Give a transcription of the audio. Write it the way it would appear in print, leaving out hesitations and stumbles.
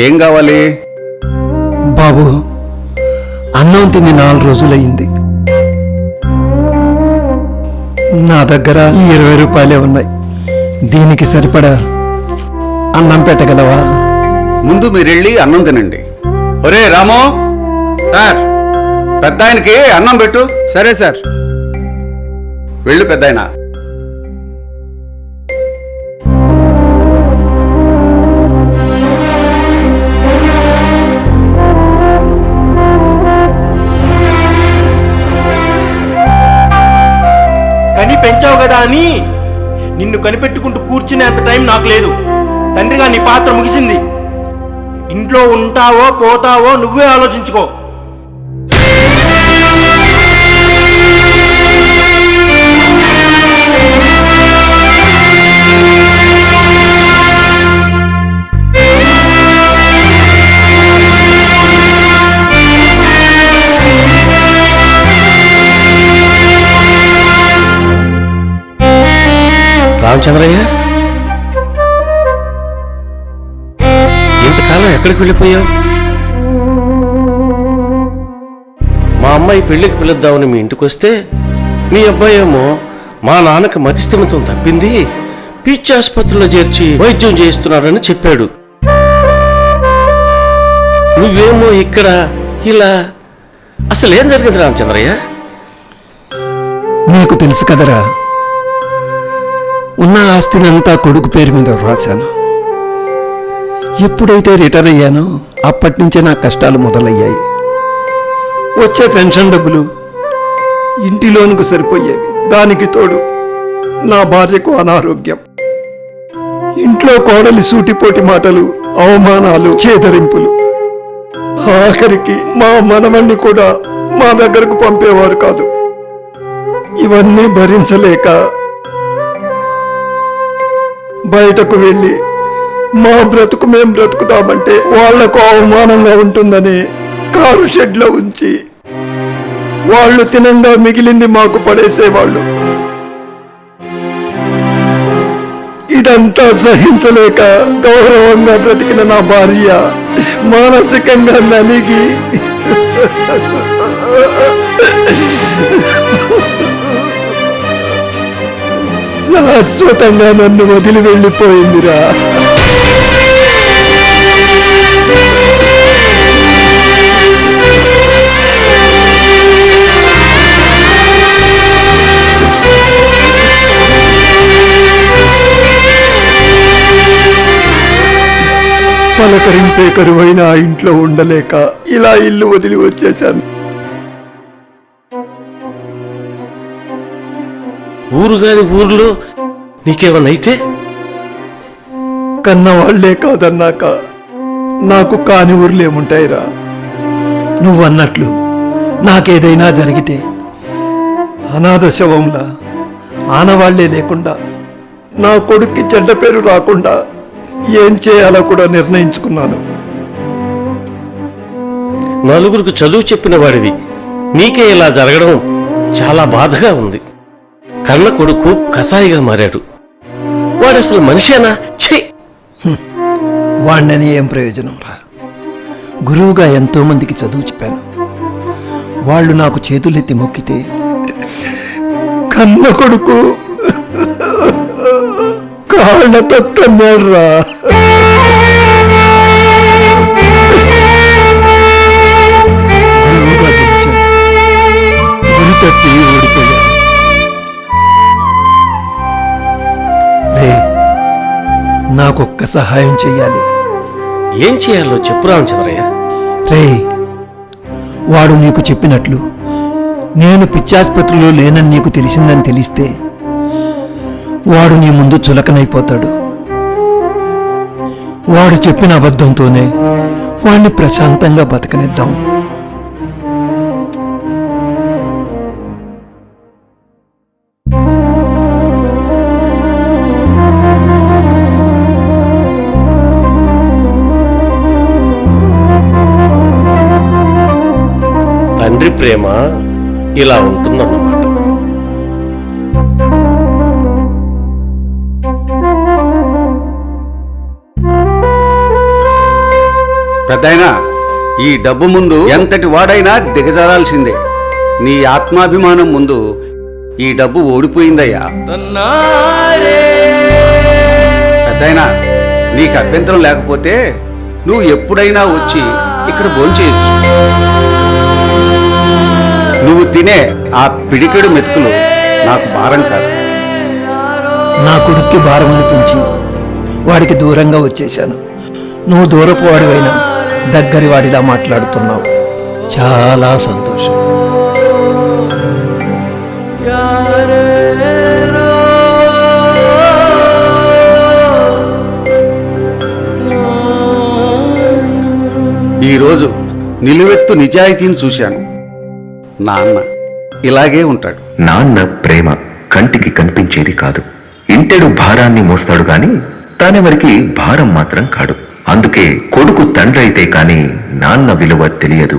ఏం కావాలి? బాబు, అన్నం తిని 4 రోజులయ్యింది. నా దగ్గర 20 రూపాయలే ఉన్నాయి. దీనికి సరిపడా అన్నం పెట్టగలవా? ముందు మీరెళ్ళి అన్నం తినండి. ఒరే రాము, సార్. పెద్ద ఆయనకి అన్నం పెట్టు. సరే సార్. వెళ్ళు పెద్దాయన. కని పెంచావు కదా అని నిన్ను కనిపెట్టుకుంటూ కూర్చునేంత టైం నాకు లేదు. తండ్రిగా నీ పాత్ర ముగిసింది. ఇంట్లో ఉంటావో పోతావో నువ్వే ఆలోచించుకో. రామచంద్రయ్య, ఇంతకాలం ఎక్కడికి వెళ్ళిపోయావు? మా అమ్మాయి పెళ్లికి పిలుద్దామని మీ ఇంటికి వస్తే మీ అబ్బాయి ఏమో మా నాన్నకి మతిస్థిమితం తప్పింది, పిచ్చి ఆసుపత్రిలో చేర్చి వైద్యం చేస్తున్నారని చెప్పాడు. నువ్వేమో ఇక్కడ ఇలా. అసలేం జరిగింది రామచంద్రయ్య? నీకు తెలుసు కదరా, ఉన్న ఆస్తినంతా కొడుకు పేరు మీద వ్రాశాను. ఎప్పుడైతే రిటైర్ అయ్యానో అప్పటి నుంచే నా కష్టాలు మొదలయ్యాయి. వచ్చే పెన్షన్ డబ్బులు ఇంటి లోనుకు సరిపోయేవి. దానికి తోడు నా భార్యకు అనారోగ్యం. ఇంట్లో కోడలి సూటిపోటి మాటలు, అవమానాలు, చేదరింపులు. ఆఖరికి మా మనవణ్ణి కూడా మా దగ్గరకు పంపేవారు కాదు. ఇవన్నీ భరించలేక బయటకు వెళ్ళి మా బ్రతుకు మేం బ్రతుకుతామంటే వాళ్లకు అవమానంగా ఉంటుందని కారు షెడ్లో ఉంచి వాళ్ళు తినంగా మిగిలింది మాకు పడేసేవాళ్ళు. ఇదంతా సహించలేక గౌరవంగా బ్రతికిన నా భార్య మానసికంగా నలిగి శాశ్వతంగా నన్ను వదిలి వెళ్ళిపోయిందిరా. పలకరింపే కరువైన ఆ ఇంట్లో ఉండలేక ఇలా ఇల్లు వదిలి వచ్చేశాను. ఊరు గాని ఊర్లో నీకేమన్నైతే? కన్నవాళ్లే కాదన్నాక నాకు కాని ఊర్లేముంటాయిరా. నువ్వన్నట్లు నాకేదైనా జరిగితే అనాథ శవంలా ఆనవాళ్లే లేకుండా నా కొడుక్కి చెడ్డ పేరు రాకుండా ఏం చేయాలో కూడా నిర్ణయించుకున్నాను. నలుగురికి చదువు చెప్పిన వాడివి నీకే ఇలా జరగడం చాలా బాధగా ఉంది. కన్న కొడుకు కసాయిగా మారాడు. వాడసలు మనిషేనా? ఛీ! వాణ్ణని ఏం ప్రయోజనం రా. గురువుగా ఎంతో మందికి చదువు చెప్పాను. వాళ్ళు నాకు చేతులెత్తి మొక్కితే కన్న కొడుకు కాళ్ళతో తన్నాడు రా. గురువుగా గెలిచాను, గురి తప్పి ఓడిపోయాను. రే, నాకొక్క సహాయం చెయ్యాలి. ఏం చేయాలో చెప్పు రామచంద్రయ్య. రే, వాడు నీకు చెప్పినట్లు నేను పిచ్చాసుపత్రిలో లేనని నీకు తెలిసిందని తెలిస్తే వాడు నీ ముందు చులకనైపోతాడు. వాడు చెప్పిన అబద్ధంతోనే వాణ్ణి ప్రశాంతంగా బతకనిద్దాం. తండ్రి ప్రేమ ఇలా ఉంటుందన్నమాట. పెద్దాయనా, ఈ డబ్బు ముందు ఎంతటి వాడైనా దిగజారాల్సిందే. నీ ఆత్మాభిమానం ముందు ఈ డబ్బు ఓడిపోయిందయ్యా. పెద్దాయనా, నీకు అభ్యంతరం లేకపోతే నువ్వు ఎప్పుడైనా వచ్చి ఇక్కడ భోంచేయచ్చు. నువ్వు తినే ఆ పిడికెడు మెతుకులు నాకు భారం కాదు. నా కొడుక్కి భారం అనిపించి వాడికి దూరంగా వచ్చేశాను. నువ్వు దూరపు వాడివైనా దగ్గరి వాడిలా మాట్లాడుతున్నావు. చాలా సంతోషం. ఈరోజు నిలువెత్తు నిజాయితీని చూశాను. నాన్న ఇలాగే ఉంటాడు. నాన్న ప్రేమ కంటికి కనిపించేది కాదు. ఇంటెడు భారాన్ని మోస్తాడు గాని తానెవరికి భారం మాత్రం కాడు. అందుకే కొడుకు తండ్రి అయితే కాని నాన్న విలువ తెలియదు.